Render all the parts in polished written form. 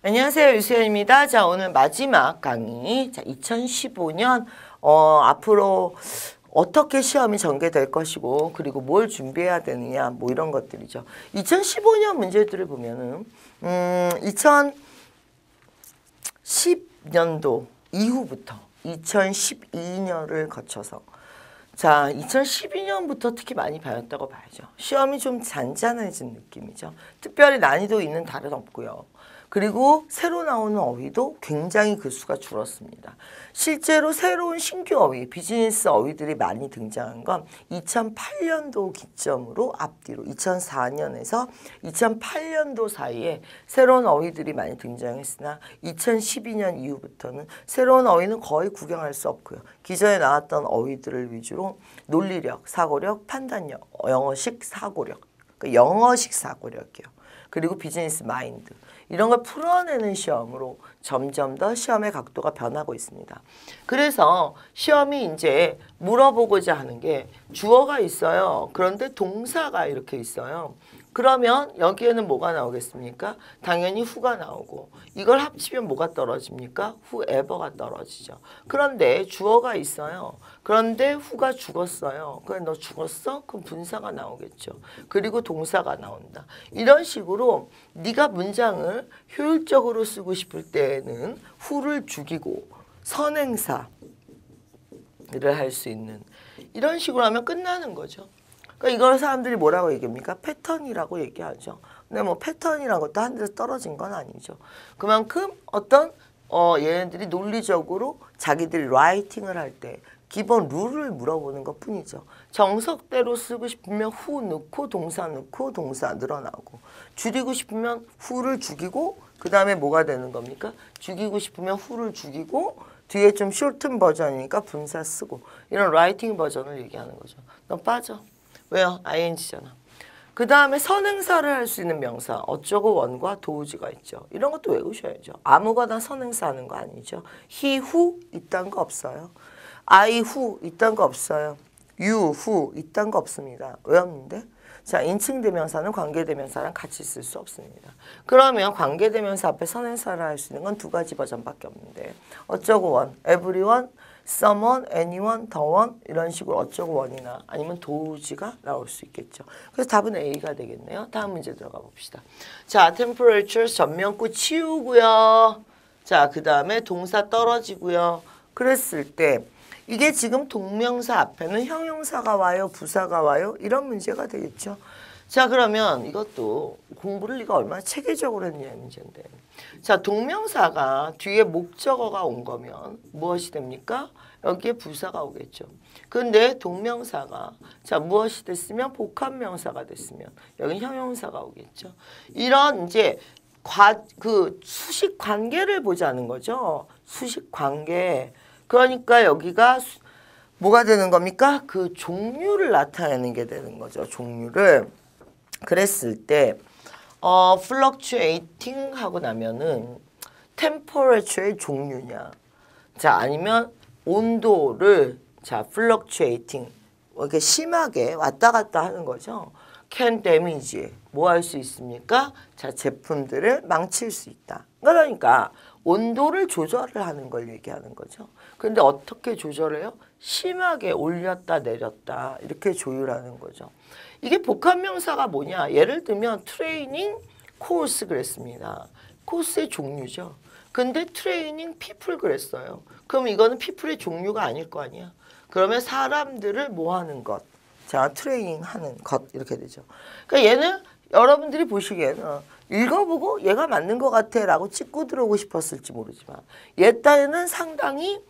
안녕하세요. 유수연입니다. 자, 오늘 마지막 강의. 자, 2015년 앞으로 어떻게 시험이 전개될 것이고 그리고 뭘 준비해야 되느냐 뭐 이런 것들이죠. 2015년 문제들을 보면은 2010년도 이후부터 2012년을 거쳐서 자, 2012년부터 특히 많이 배웠다고 봐야죠. 시험이 좀 잔잔해진 느낌이죠. 특별히 난이도 있는 달은 없고요. 그리고 새로 나오는 어휘도 굉장히 그 수가 줄었습니다. 실제로 새로운 신규 어휘, 비즈니스 어휘들이 많이 등장한 건 2008년도 기점으로 앞뒤로 2004년에서 2008년도 사이에 새로운 어휘들이 많이 등장했으나 2012년 이후부터는 새로운 어휘는 거의 구경할 수 없고요. 기존에 나왔던 어휘들을 위주로 논리력, 사고력, 판단력, 영어식 사고력, 그러니까 영어식 사고력이요. 그리고 비즈니스 마인드 이런 걸 풀어내는 시험으로 점점 더 시험의 각도가 변하고 있습니다. 그래서 시험이 이제 물어보고자 하는 게 주어가 있어요. 그런데 동사가 이렇게 있어요. 그러면 여기에는 뭐가 나오겠습니까? 당연히 who가 나오고 이걸 합치면 뭐가 떨어집니까? whoever가 떨어지죠. 그런데 주어가 있어요. 그런데 who가 죽었어요. 그래 너 죽었어? 그럼 분사가 나오겠죠. 그리고 동사가 나온다. 이런 식으로 네가 문장을 효율적으로 쓰고 싶을 때에는 who를 죽이고 선행사를 할 수 있는 이런 식으로 하면 끝나는 거죠. 그러니까 이걸 사람들이 뭐라고 얘기합니까? 패턴이라고 얘기하죠. 근데 뭐 패턴이라는 것도 한 데서 떨어진 건 아니죠. 그만큼 어떤 얘네들이 논리적으로 자기들이 라이팅을 할 때 기본 룰을 물어보는 것 뿐이죠. 정석대로 쓰고 싶으면 who 넣고 동사 넣고 동사 늘어나고 줄이고 싶으면 who를 죽이고 그 다음에 뭐가 되는 겁니까? 죽이고 싶으면 who를 죽이고 뒤에 좀 shorten 버전이니까 분사 쓰고 이런 라이팅 버전을 얘기하는 거죠. 너 빠져. 왜요? ing잖아. 그 다음에 선행사를 할 수 있는 명사 어쩌고 원과 도우지가 있죠. 이런 것도 외우셔야죠. 아무거나 선행사 하는 거 아니죠. he, who 이딴 거 없어요. I, who 이딴 거 없어요. you, who 이딴 거 없습니다. 외웠는데? 자, 인칭대명사는 관계대명사랑 같이 쓸 수 없습니다. 그러면 관계대명사 앞에 선행사를 할 수 있는 건 두 가지 버전밖에 없는데 어쩌고 원, everyone, someone, anyone, the one 이런 식으로 어쩌고 원이나 아니면 도우지가 나올 수 있겠죠. 그래서 답은 A가 되겠네요. 다음 문제 들어가 봅시다. 자, temperature 전면구 치우고요. 자, 그 다음에 동사 떨어지고요. 그랬을 때 이게 지금 동명사 앞에는 형용사가 와요, 부사가 와요? 이런 문제가 되겠죠. 자, 그러면 이것도 공부를 네가 얼마나 체계적으로 했냐는 문제인데. 자, 동명사가 뒤에 목적어가 온 거면 무엇이 됩니까? 여기에 부사가 오겠죠. 근데 동명사가 자 무엇이 됐으면 복합명사가 됐으면 여기는 형용사가 오겠죠. 이런 이제 수식 관계를 보자는 거죠. 수식 관계. 그러니까 여기가 뭐가 되는 겁니까? 그 종류를 나타내는 게 되는 거죠. 종류를. 그랬을 때 fluctuating 하고 나면은 temperature의 종류냐. 자, 아니면 온도를 자, fluctuating 이렇게 심하게 왔다 갔다 하는 거죠. can damage 뭐 할 수 있습니까? 자, 제품들을 망칠 수 있다. 그러니까 온도를 조절을 하는 걸 얘기하는 거죠. 근데 어떻게 조절해요? 심하게 올렸다 내렸다 이렇게 조율하는 거죠. 이게 복합명사가 뭐냐? 예를 들면 트레이닝 코스 그랬습니다. 코스의 종류죠. 근데 트레이닝 피플 그랬어요. 그럼 이거는 피플의 종류가 아닐 거 아니야. 그러면 사람들을 뭐 하는 것. 자, 트레이닝 하는 것 이렇게 되죠. 그러니까 얘는 여러분들이 보시기에는 읽어보고 얘가 맞는 것 같아 라고 찍고 들어오고 싶었을지 모르지만 얘 딴에는 상당히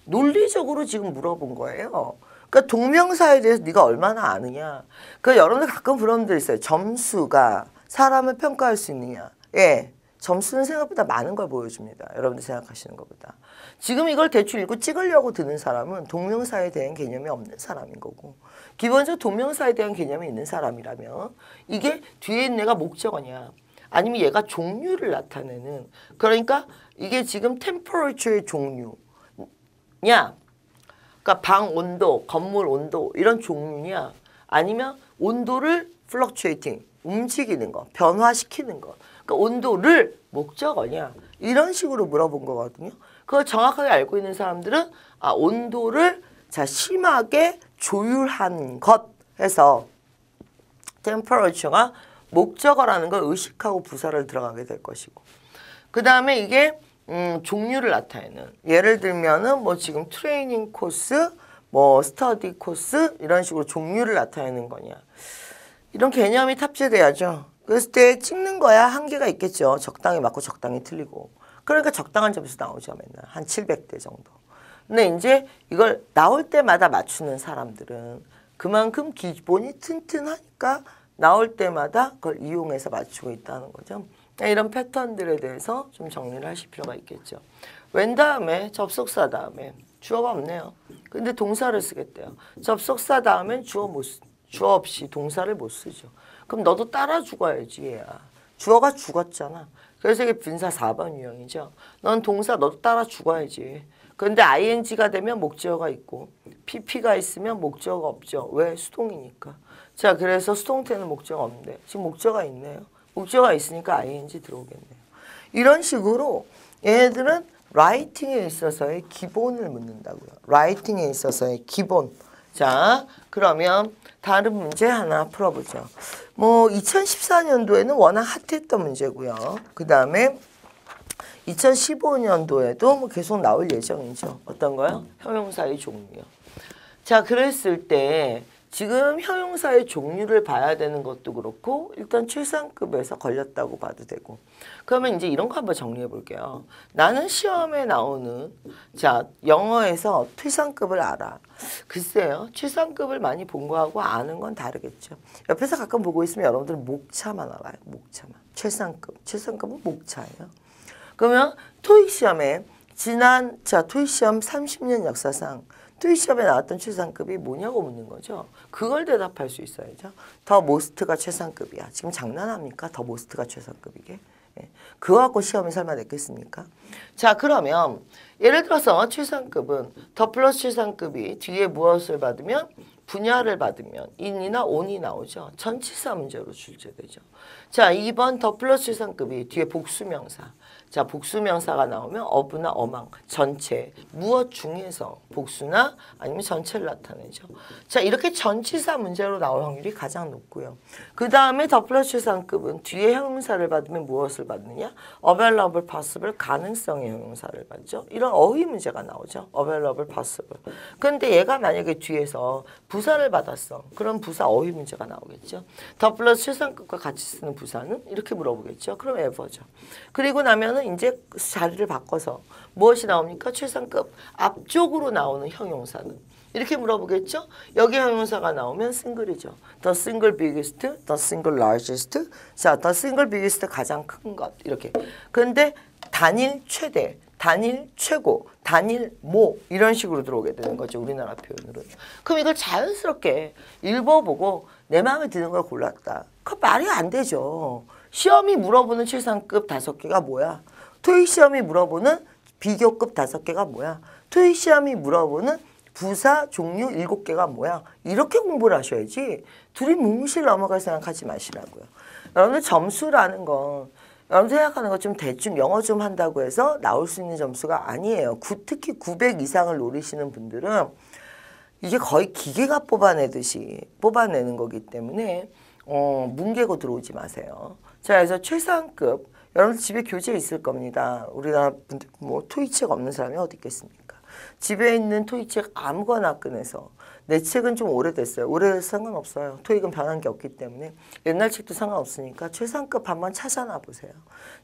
논리적으로 지금 물어본 거예요. 그러니까 동명사에 대해서 네가 얼마나 아느냐. 그러니까 여러분들 가끔 그런 분들 있어요. 점수가 사람을 평가할 수 있느냐. 예, 점수는 생각보다 많은 걸 보여줍니다. 여러분들 생각하시는 것보다. 지금 이걸 대충 읽고 찍으려고 드는 사람은 동명사에 대한 개념이 없는 사람인 거고 기본적으로 동명사에 대한 개념이 있는 사람이라면 이게 뒤에 있는 애가 목적어냐 아니면 얘가 종류를 나타내는 그러니까 이게 지금 temperature의 종류냐 그러니까 방 온도, 건물 온도 이런 종류냐 아니면 온도를 fluctuating 움직이는 거, 변화시키는 거 그러니까 온도를 목적어냐? 이런 식으로 물어본 거거든요. 그걸 정확하게 알고 있는 사람들은 온도를 심하게 조율한 것 해서 temperature가 목적어라는 걸 의식하고 부사를 들어가게 될 것이고, 그 다음에 이게 종류를 나타내는, 예를 들면은 뭐 지금 트레이닝 코스, 뭐 스터디 코스 이런 식으로 종류를 나타내는 거냐, 이런 개념이 탑재돼야죠. 그랬을 때 찍는 거야 한계가 있겠죠. 적당히 맞고 적당히 틀리고. 그러니까 적당한 점수 나오죠. 맨날 한 700대 정도. 근데 이제 이걸 나올 때마다 맞추는 사람들은 그만큼 기본이 튼튼하니까 나올 때마다 그걸 이용해서 맞추고 있다는 거죠. 이런 패턴들에 대해서 좀 정리를 하실 필요가 있겠죠. when 다음에 접속사 다음에 주어가 없네요. 근데 동사를 쓰겠대요. 접속사 다음엔 주어 없이 동사를 못 쓰죠. 그럼 너도 따라 죽어야지 얘야. 주어가 죽었잖아. 그래서 이게 분사 4번 유형이죠. 넌 동사 너도 따라 죽어야지. 그런데 ing가 되면 목적어가 있고 pp가 있으면 목적어가 없죠. 왜? 수동이니까. 자, 그래서 수동태는 목적어가 없는데 지금 목적어가 있네요. 목적어가 있으니까 ing 들어오겠네요. 이런 식으로 얘네들은 라이팅에 있어서의 기본을 묻는다고요. 라이팅에 있어서의 기본. 자, 그러면 다른 문제 하나 풀어보죠. 뭐 2014년도에는 워낙 핫했던 문제고요. 그 다음에 2015년도에도 뭐 계속 나올 예정이죠. 어떤 거요? 형용사의 종류요. 자, 그랬을 때 지금 형용사의 종류를 봐야 되는 것도 그렇고 일단 최상급에서 걸렸다고 봐도 되고, 그러면 이제 이런 거 한번 정리해 볼게요. 나는 시험에 나오는 영어에서 최상급을 알아. 글쎄요. 최상급을 많이 본 거하고 아는 건 다르겠죠. 옆에서 가끔 보고 있으면 여러분들은 목차만 알아요. 목차만. 최상급은 목차예요. 그러면 토익 시험에 토익 시험 30년 역사상 토익 시험에 나왔던 최상급이 뭐냐고 묻는 거죠. 그걸 대답할 수 있어야죠. 더 모스트가 최상급이야. 지금 장난합니까? 더 모스트가 최상급이게. 예. 그거 갖고 시험에 설마 냈겠습니까? 자, 그러면 예를 들어서 최상급은 더 플러스 최상급이 뒤에 무엇을 받으면 분야를 받으면 in이나 on이 나오죠. 전치사 문제로 출제되죠. 자, 2번 더 플러스 최상급이 뒤에 복수명사. 자, 복수명사가 나오면 of나 among, 전체, 무엇 중에서 복수나 아니면 전체를 나타내죠. 자, 이렇게 전치사 문제로 나올 확률이 가장 높고요. 그 다음에 더 플러스 최상급은 뒤에 형용사를 받으면 무엇을 받느냐? available, possible, 가능성의 형용사를 받죠. 이런 어휘 문제가 나오죠. available, possible. 그런데 얘가 만약에 뒤에서 부사를 받았어. 그럼 부사 어휘 문제가 나오겠죠. 더 플러스 최상급과 같이 쓰는 부사는 이렇게 물어보겠죠. 그럼 ever죠. 그리고 나면은 이제 자리를 바꿔서 무엇이 나옵니까? 최상급 앞쪽으로 나오는 형용사는 이렇게 물어보겠죠. 여기 형용사가 나오면 싱글이죠. The single biggest, the single largest. 자, the single biggest 가장 큰 것 이렇게. 그런데 단일 최대, 단일 최고, 단일 모 이런 식으로 들어오게 되는 거죠. 우리나라 표현으로는. 그럼 이걸 자연스럽게 읽어보고 내 마음에 드는 걸 골랐다. 그 말이 안 되죠. 시험이 물어보는 최상급 5개가 뭐야? 토익 시험이 물어보는 비교급 5개가 뭐야? 토익 시험이 물어보는 부사 종류 7개가 뭐야? 이렇게 공부를 하셔야지 둘이 뭉실 넘어갈 생각하지 마시라고요. 여러분들 점수라는 건 여러분 생각하는 거 좀 대충 영어 좀 한다고 해서 나올 수 있는 점수가 아니에요. 특히 900 이상을 노리시는 분들은 이게 거의 기계가 뽑아내듯이 뽑아내는 거기 때문에 뭉개고 들어오지 마세요. 자, 그래서 최상급 여러분 집에 교재 있을 겁니다. 우리나라 분들 뭐 토익책 없는 사람이 어디 있겠습니까? 집에 있는 토익책 아무거나 꺼내서 내 책은 좀 오래됐어요. 오래돼서 상관없어요. 토익은 변한 게 없기 때문에 옛날 책도 상관없으니까 최상급 한번 찾아나 보세요.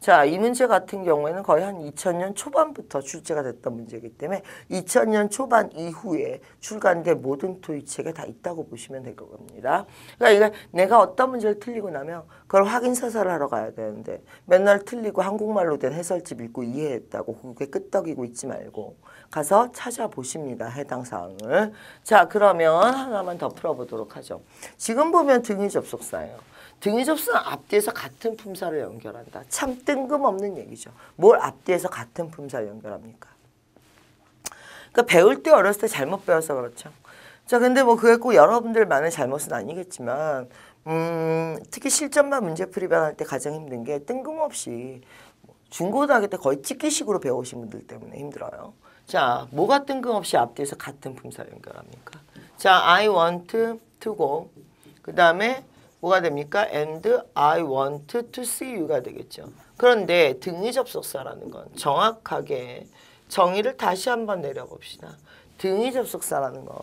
자, 이 문제 같은 경우에는 거의 한 2000년 초반부터 출제가 됐던 문제이기 때문에 2000년 초반 이후에 출간된 모든 토익책에 다 있다고 보시면 될 겁니다. 그러니까 내가 어떤 문제를 틀리고 나면 그걸 확인 사살을 하러 가야 되는데 맨날 틀리고 한국말로 된 해설집 읽고 이해했다고 그게 끄떡이고 있지 말고 가서 찾아보십니다. 해당 사항을. 자, 그러면 하나만 더 풀어보도록 하죠. 지금 보면 등위 접속사예요. 등위 접속사는 앞뒤에서 같은 품사를 연결한다. 참 뜬금없는 얘기죠. 뭘 앞뒤에서 같은 품사를 연결합니까? 그러니까 배울 때 어렸을 때 잘못 배워서 그렇죠. 자, 근데 뭐 그게 꼭 여러분들만의 잘못은 아니겠지만 특히 실전만 문제풀이반 할 때 가장 힘든 게 뜬금없이 중고등학교 때 거의 찍기식으로 배우신 분들 때문에 힘들어요. 자, 뭐가 뜬금없이 앞뒤에서 같은 품사를 연결합니까? 자, I want to go. 그 다음에 뭐가 됩니까? And I want to see you가 되겠죠. 그런데 등위 접속사라는 건 정확하게 정의를 다시 한번 내려봅시다. 등위 접속사라는 건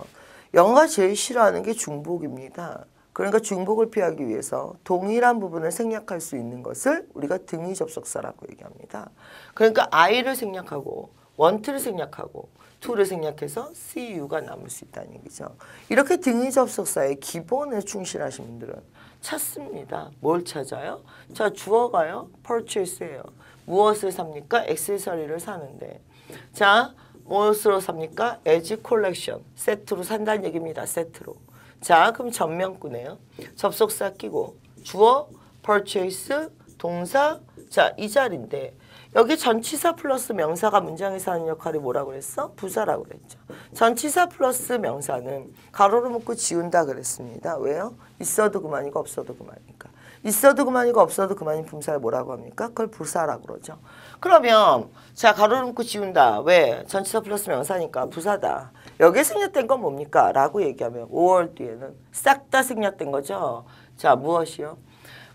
영어가 제일 싫어하는 게 중복입니다. 그러니까 중복을 피하기 위해서 동일한 부분을 생략할 수 있는 것을 우리가 등위 접속사라고 얘기합니다. 그러니까 I를 생략하고 want를 생략하고 to를 생략해서 see you가 남을 수 있다는 얘기죠. 이렇게 등위 접속사의 기본에 충실하신 분들은 찾습니다. 뭘 찾아요? 자, 주어가요. purchase예요. 무엇을 삽니까? 액세서리를 사는데. 자, 무엇으로 삽니까? as collection. 세트로 산다는 얘기입니다. 세트로. 자, 그럼 전면구네요. 접속사 끼고 주어, purchase, 동사. 자, 이 자리인데 여기 전치사 플러스 명사가 문장에서 하는 역할이 뭐라고 그랬어? 부사라고 그랬죠. 전치사 플러스 명사는 가로로 묶고 지운다 그랬습니다. 왜요? 있어도 그만이고 없어도 그만이니까. 있어도 그만이고 없어도 그만인 품사를 뭐라고 합니까? 그걸 부사라고 그러죠. 그러면 자, 가로로 묶고 지운다. 왜? 전치사 플러스 명사니까 부사다. 여기에 생략된 건 뭡니까? 라고 얘기하면 5월 뒤에는 싹 다 생략된 거죠. 자, 무엇이요?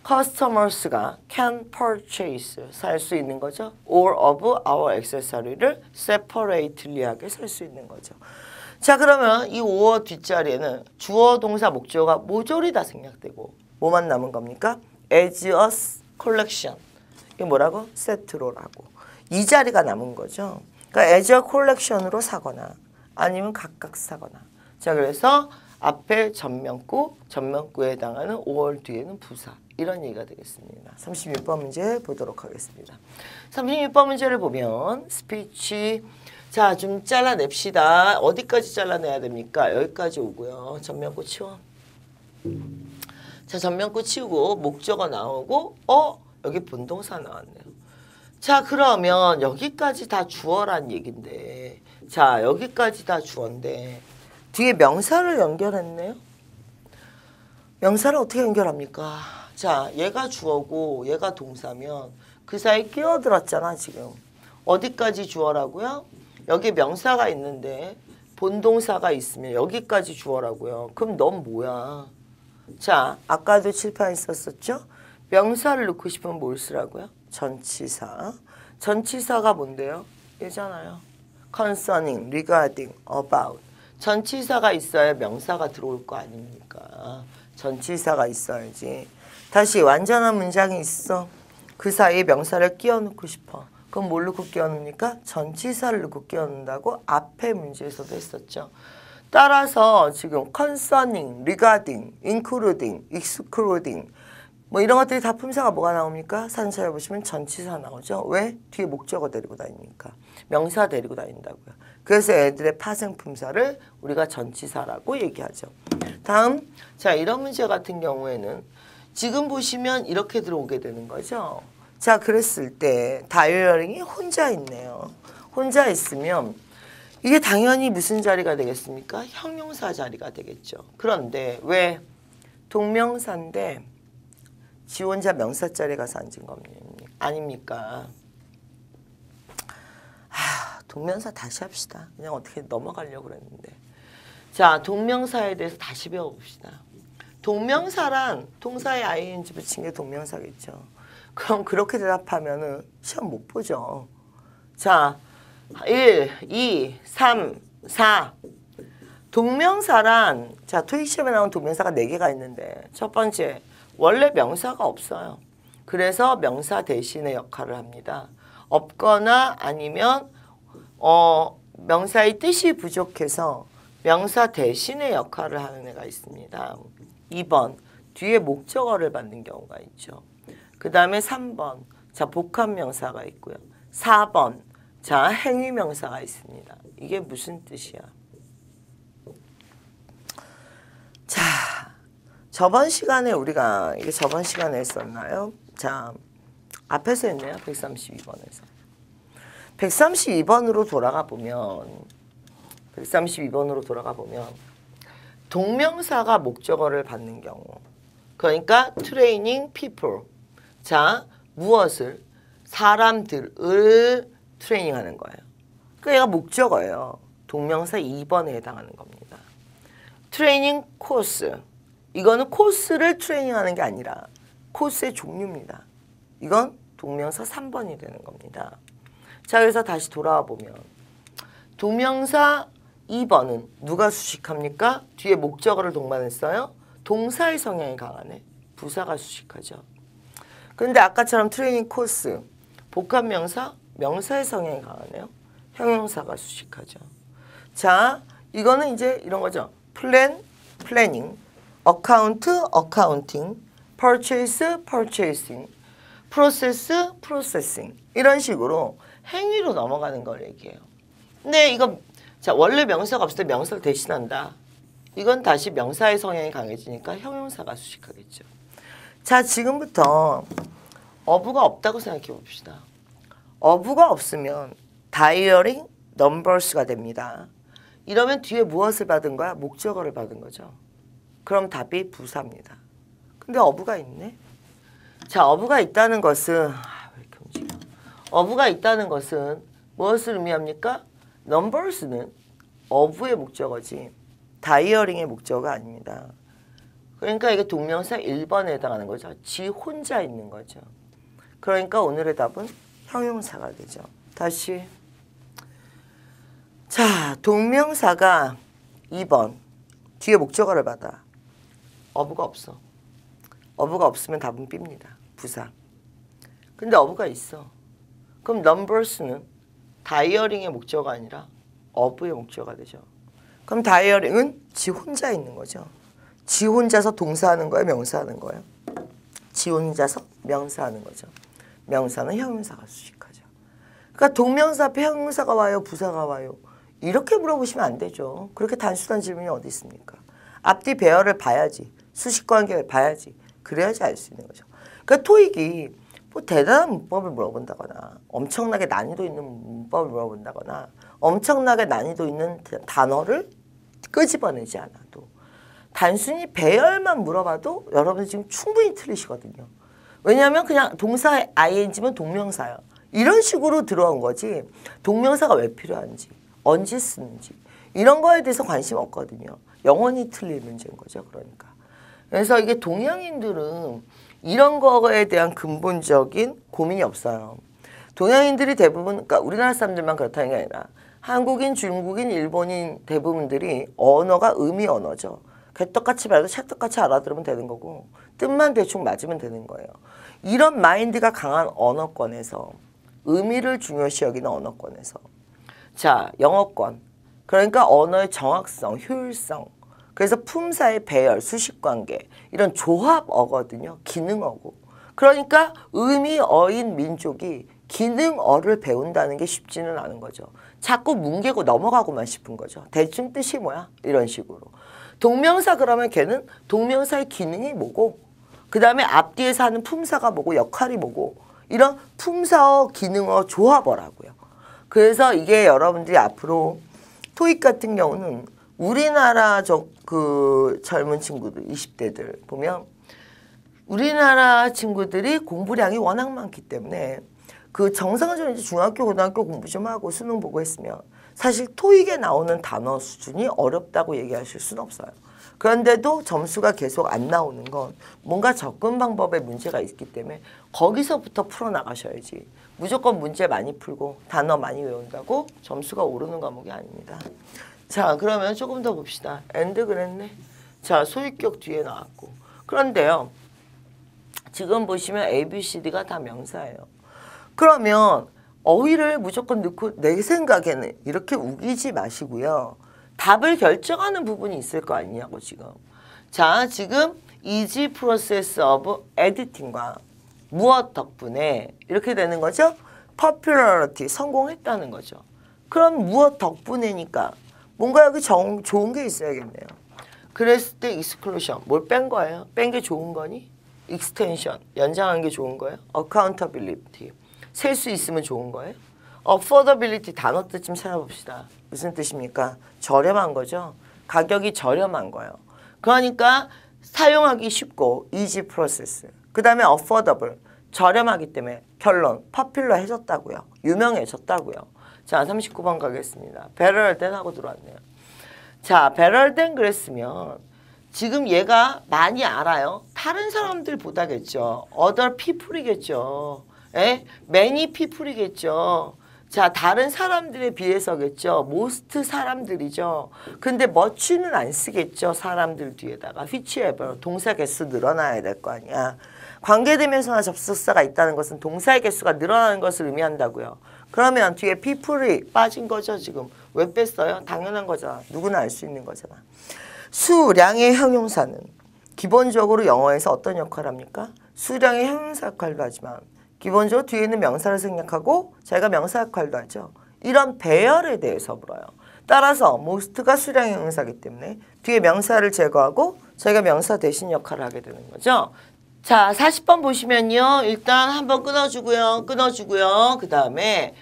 customers가 can purchase 살 수 있는 거죠. all of our accessory를 separately하게 살 수 있는 거죠. 자, 그러면 이 5어 뒷자리에는 주어, 동사, 목적어가 모조리 다 생략되고 뭐만 남은 겁니까? as a collection. 이게 뭐라고? 세트로라고. 이 자리가 남은 거죠. 그러니까 as a collection으로 사거나 아니면 각각 사거나. 자, 그래서 앞에 전면구에 해당하는 5월 뒤에는 부사. 이런 얘기가 되겠습니다. 36번 문제 보도록 하겠습니다. 36번 문제를 보면 스피치. 자, 좀 잘라냅시다. 어디까지 잘라내야 됩니까? 여기까지 오고요. 전면구 치워. 자, 전면구 치우고 목적어 나오고 여기 본동사 나왔네요. 자, 그러면 여기까지 다 주어란 얘긴데 자, 여기까지 다 주어인데 뒤에 명사를 연결했네요. 명사를 어떻게 연결합니까? 자, 얘가 주어고 얘가 동사면 그 사이 끼어들었잖아 지금. 어디까지 주어라고요? 여기 명사가 있는데 본동사가 있으면 여기까지 주어라고요. 그럼 넌 뭐야? 자, 아까도 칠판 있었었죠? 명사를 넣고 싶으면 뭘 쓰라고요? 전치사. 전치사가 뭔데요? 얘잖아요. concerning, regarding, about. 전치사가 있어야 명사가 들어올 거 아닙니까? 전치사가 있어야지. 다시 완전한 문장이 있어. 그 사이에 명사를 끼워 넣고 싶어. 그럼 뭘 넣고 끼워 넣습니까? 전치사를 넣고 끼워 넣는다고 앞에 문제에서도 했었죠. 따라서 지금 concerning, regarding, including, excluding 뭐 이런 것들이 다 품사가 뭐가 나옵니까? 사진 찾아보시면 전치사 나오죠. 왜? 뒤에 목적어 데리고 다니니까. 명사 데리고 다닌다고요. 그래서 애들의 파생품사를 우리가 전치사라고 얘기하죠. 다음, 자, 이런 문제 같은 경우에는 지금 보시면 이렇게 들어오게 되는 거죠. 자, 그랬을 때 다이어링이 혼자 있네요. 혼자 있으면 이게 당연히 무슨 자리가 되겠습니까? 형용사 자리가 되겠죠. 그런데 왜? 동명사인데 지 혼자 명사 자리에 가서 앉은 겁니까? 아닙니까? 동명사 다시 합시다. 그냥 어떻게 넘어가려고 그랬는데. 자, 동명사에 대해서 다시 배워봅시다. 동명사란 동사에 ing 붙인 게 동명사겠죠. 그럼 그렇게 대답하면은 시험 못 보죠. 자, 1, 2, 3, 4. 동명사란 자, 토익 시험에 나온 동명사가 4개가 있는데 첫 번째, 원래 명사가 없어요. 그래서 명사 대신의 역할을 합니다. 없거나 아니면 명사의 뜻이 부족해서 명사 대신의 역할을 하는 애가 있습니다. 2번, 뒤에 목적어를 받는 경우가 있죠. 그 다음에 3번, 자, 복합명사가 있고요. 4번, 자, 행위명사가 있습니다. 이게 무슨 뜻이야? 자, 저번 시간에 우리가 이게 저번 시간에 했었나요? 자, 앞에서 했네요. 132번에서. 132번으로 돌아가 보면 동명사가 목적어를 받는 경우, 그러니까 training people. 자, 무엇을? 사람들을 트레이닝하는 거예요. 그러니까 얘가 목적어예요. 동명사 2번에 해당하는 겁니다. 트레이닝 코스. 이거는 코스를 트레이닝하는 게 아니라 코스의 종류입니다. 이건 동명사 3번이 되는 겁니다. 자, 그래서 다시 돌아와 보면 동명사 2번은 누가 수식합니까? 뒤에 목적어를 동반했어요. 동사의 성향이 강하네. 부사가 수식하죠. 근데 아까처럼 트레이닝 코스, 복합명사, 명사의 성향이 강하네요. 형용사가 수식하죠. 자, 이거는 이제 이런 거죠. 플랜, 플래닝, 어카운트, 어카운팅, 퍼체이스, 퍼체이싱, 프로세스, 프로세싱 이런 식으로 행위로 넘어가는 걸 얘기해요. 근데 이거 자 원래 명사가 없을 때 명사를 대신한다. 이건 다시 명사의 성향이 강해지니까 형용사가 수식하겠죠. 자, 지금부터 어부가 없다고 생각해 봅시다. 어부가 없으면 다이어링 넘버스가 됩니다. 이러면 뒤에 무엇을 받은 거야? 목적어를 받은 거죠. 그럼 답이 부사입니다. 근데 어부가 있네. 자, 어부가 있다는 것은 왜 이렇게 움직여? 어부가 있다는 것은 무엇을 의미합니까? 넘버스는 어부의 목적어지 다이어링의 목적어가 아닙니다. 그러니까 이게 동명사 1번에 해당하는 거죠. 지 혼자 있는 거죠. 그러니까 오늘의 답은 형용사가 되죠. 다시. 자, 동명사가 2번 뒤에 목적어를 받아. 어부가 없어. 어부가 없으면 답은 B입니다. 부사. 근데 어부가 있어. 그럼 넘버스는 다이어링의 목적어가 아니라 어부의 목적어가 되죠. 그럼 다이어링은 지 혼자 있는 거죠. 지 혼자서 동사하는 거예요? 명사하는 거예요? 지 혼자서 명사하는 거죠. 명사는 형용사가 수식하죠. 그러니까 동명사 앞에 형용사가 와요? 부사가 와요? 이렇게 물어보시면 안 되죠. 그렇게 단순한 질문이 어디 있습니까? 앞뒤 배열을 봐야지. 수식관계를 봐야지. 그래야지 알 수 있는 거죠. 그러니까 토익이 뭐 대단한 문법을 물어본다거나 엄청나게 난이도 있는 문법을 물어본다거나 엄청나게 난이도 있는 단어를 끄집어내지 않아도 단순히 배열만 물어봐도 여러분 지금 충분히 틀리시거든요. 왜냐하면 그냥 동사 ing면 동명사야. 이런 식으로 들어온 거지 동명사가 왜 필요한지 언제 쓰는지 이런 거에 대해서 관심 없거든요. 영원히 틀릴 문제인 거죠. 그러니까. 그래서 이게 동양인들은 이런 거에 대한 근본적인 고민이 없어요. 동양인들이 대부분, 그러니까 우리나라 사람들만 그렇다는 게 아니라 한국인, 중국인, 일본인 대부분들이 언어가 의미 언어죠. 개떡같이 말해도 찰떡같이 알아들으면 되는 거고 뜻만 대충 맞으면 되는 거예요. 이런 마인드가 강한 언어권에서 의미를 중요시 여기는 언어권에서 자, 영어권. 그러니까 언어의 정확성, 효율성. 그래서 품사의 배열, 수식관계 이런 조합어거든요. 기능어고. 그러니까 의미어인 민족이 기능어를 배운다는 게 쉽지는 않은 거죠. 자꾸 뭉개고 넘어가고만 싶은 거죠. 대충 뜻이 뭐야? 이런 식으로. 동명사 그러면 걔는 동명사의 기능이 뭐고 그 다음에 앞뒤에서 하는 품사가 뭐고 역할이 뭐고 이런 품사어, 기능어 조합어라고요. 그래서 이게 여러분들이 앞으로 토익 같은 경우는 우리나라 그 젊은 친구들 20대들 보면 우리나라 친구들이 공부량이 워낙 많기 때문에 그 정상적인 중학교 고등학교 공부 좀 하고 수능 보고 했으면 사실 토익에 나오는 단어 수준이 어렵다고 얘기하실 수는 없어요. 그런데도 점수가 계속 안 나오는 건 뭔가 접근 방법에 문제가 있기 때문에 거기서부터 풀어나가셔야지 무조건 문제 많이 풀고 단어 많이 외운다고 점수가 오르는 과목이 아닙니다. 자, 그러면 조금 더 봅시다. and 그랬네. 자, 소유격 뒤에 나왔고. 그런데요. 지금 보시면 A, B, C, D가 다 명사예요. 그러면 어휘를 무조건 넣고 내 생각에는 이렇게 우기지 마시고요. 답을 결정하는 부분이 있을 거 아니냐고 지금. 자, 지금 easy process of editing과 무엇 덕분에 이렇게 되는 거죠? popularity, 성공했다는 거죠. 그럼 무엇 덕분에니까 뭔가 여기 좋은 게 있어야겠네요. 그랬을 때 exclusion, 뭘 뺀 거예요? 뺀 게 좋은 거니? extension, 연장한 게 좋은 거예요? accountability, 셀 수 있으면 좋은 거예요? affordability, 단어 뜻 좀 찾아봅시다. 무슨 뜻입니까? 저렴한 거죠. 가격이 저렴한 거예요. 그러니까 사용하기 쉽고 easy process. 그 다음에 affordable, 저렴하기 때문에 결론 퍼퓰러해졌다고요. 유명해졌다고요. 자 39번 가겠습니다. 베럴덴 하고 들어왔네요. 자 베럴덴 그랬으면 지금 얘가 많이 알아요. 다른 사람들보다겠죠. other people이겠죠. 에? many people이겠죠. 자 다른 사람들에 비해서겠죠. most 사람들이죠. 근데 much는 안 쓰겠죠. 사람들 뒤에다가 whichever 동사 개수 늘어나야 될 거 아니야. 관계대명사나 접속사가 있다는 것은 동사의 개수가 늘어나는 것을 의미한다고요. 그러면 뒤에 people이 빠진 거죠. 지금 왜 뺐어요? 당연한 거잖아. 누구나 알 수 있는 거잖아. 수량의 형용사는 기본적으로 영어에서 어떤 역할을 합니까? 수량의 형용사 역할도 하지만 기본적으로 뒤에 있는 명사를 생략하고 자기가 명사 역할도 하죠. 이런 배열에 대해서 물어요. 따라서 most가 수량의 형용사이기 때문에 뒤에 명사를 제거하고 자기가 명사 대신 역할을 하게 되는 거죠. 자 40번 보시면요. 일단 한번 끊어주고요. 그 다음에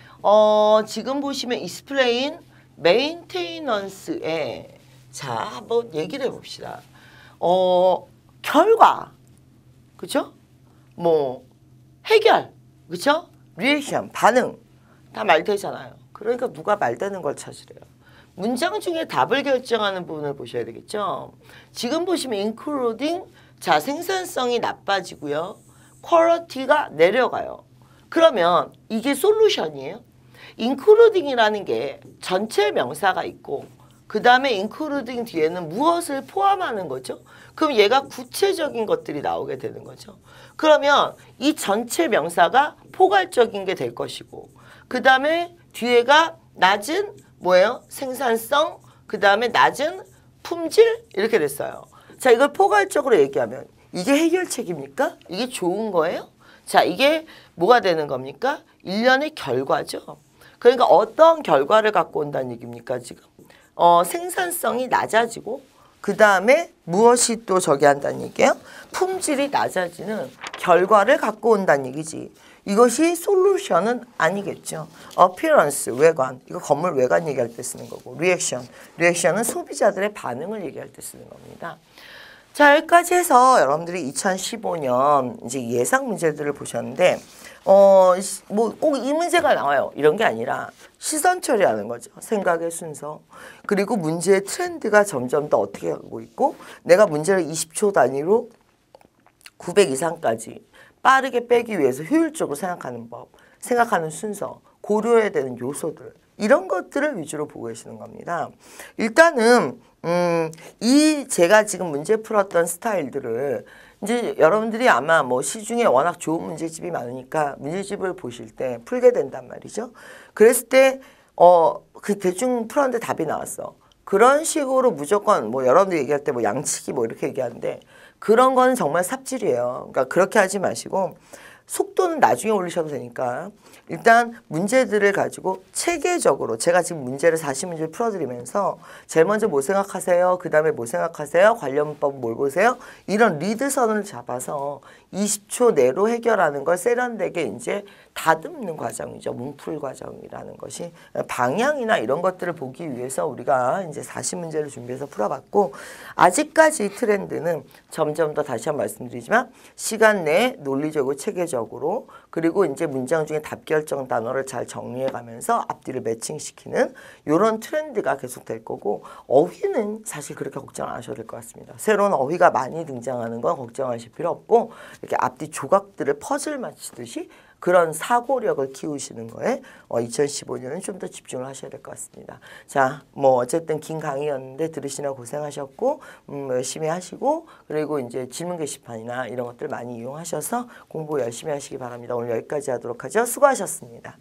지금 보시면 explain maintenance에 자 한번 얘기를 해봅시다. 결과 그죠? 뭐 해결 그죠? 리액션 반응 다 말되잖아요. 그러니까 누가 말되는 걸 찾으래요. 문장 중에 답을 결정하는 부분을 보셔야 되겠죠. 지금 보시면 including 자 생산성이 나빠지고요. 퀄리티가 내려가요. 그러면 이게 솔루션이에요. including이라는 게 전체 명사가 있고 그 다음에 including 뒤에는 무엇을 포함하는 거죠? 그럼 얘가 구체적인 것들이 나오게 되는 거죠. 그러면 이 전체 명사가 포괄적인 게 될 것이고 그 다음에 뒤에가 낮은 뭐예요? 생산성 그 다음에 낮은 품질 이렇게 됐어요. 자 이걸 포괄적으로 얘기하면 이게 해결책입니까? 이게 좋은 거예요? 자 이게 뭐가 되는 겁니까? 일련의 결과죠. 그러니까 어떤 결과를 갖고 온다는 얘기입니까 지금? 생산성이 낮아지고 그 다음에 무엇이 또 저기 한다는 얘기예요? 품질이 낮아지는 결과를 갖고 온다는 얘기지. 이것이 솔루션은 아니겠죠. appearance, 외관. 이거 건물 외관 얘기할 때 쓰는 거고. 리액션은 소비자들의 반응을 얘기할 때 쓰는 겁니다. 자 여기까지 해서 여러분들이 2015년 이제 예상 문제들을 보셨는데 뭐 꼭 이 문제가 나와요. 이런 게 아니라 시선 처리하는 거죠. 생각의 순서. 그리고 문제의 트렌드가 점점 더 어떻게 가고 있고 내가 문제를 20초 단위로 900 이상까지 빠르게 빼기 위해서 효율적으로 생각하는 법, 생각하는 순서, 고려해야 되는 요소들 이런 것들을 위주로 보고 계시는 겁니다. 일단은 이 제가 지금 문제 풀었던 스타일들을 이제 여러분들이 아마 뭐 시중에 워낙 좋은 문제집이 많으니까 문제집을 보실 때 풀게 된단 말이죠. 그랬을 때 그 대충 풀었는데 답이 나왔어. 그런 식으로 무조건 뭐 여러분들 얘기할 때 뭐 양치기 뭐 이렇게 얘기하는데 그런 거는 정말 삽질이에요. 그러니까 그렇게 하지 마시고 속도는 나중에 올리셔도 되니까 일단 문제들을 가지고 체계적으로 제가 지금 문제를 40문제를 풀어드리면서 제일 먼저 뭐 생각하세요? 그 다음에 뭐 생각하세요? 관련 문법 뭘 보세요? 이런 리드선을 잡아서 20초 내로 해결하는 걸 세련되게 이제 다듬는 과정이죠. 문풀 과정이라는 것이 방향이나 이런 것들을 보기 위해서 우리가 이제 40문제를 준비해서 풀어봤고 아직까지 트렌드는 점점 더 다시 한번 말씀드리지만 시간 내에 논리적으로 체계적으로 그리고 이제 문장 중에 답결정 단어를 잘 정리해 가면서 앞뒤를 매칭시키는 이런 트렌드가 계속 될 거고 어휘는 사실 그렇게 걱정 안 하셔도 될 것 같습니다. 새로운 어휘가 많이 등장하는 건 걱정하실 필요 없고 이렇게 앞뒤 조각들을 퍼즐 맞추듯이 그런 사고력을 키우시는 거에 2015년은 좀 더 집중을 하셔야 될 것 같습니다. 자, 뭐 어쨌든 긴 강의였는데 들으시느라 고생하셨고 열심히 하시고 그리고 이제 질문 게시판이나 이런 것들 많이 이용하셔서 공부 열심히 하시기 바랍니다. 오늘 여기까지 하도록 하죠. 수고하셨습니다.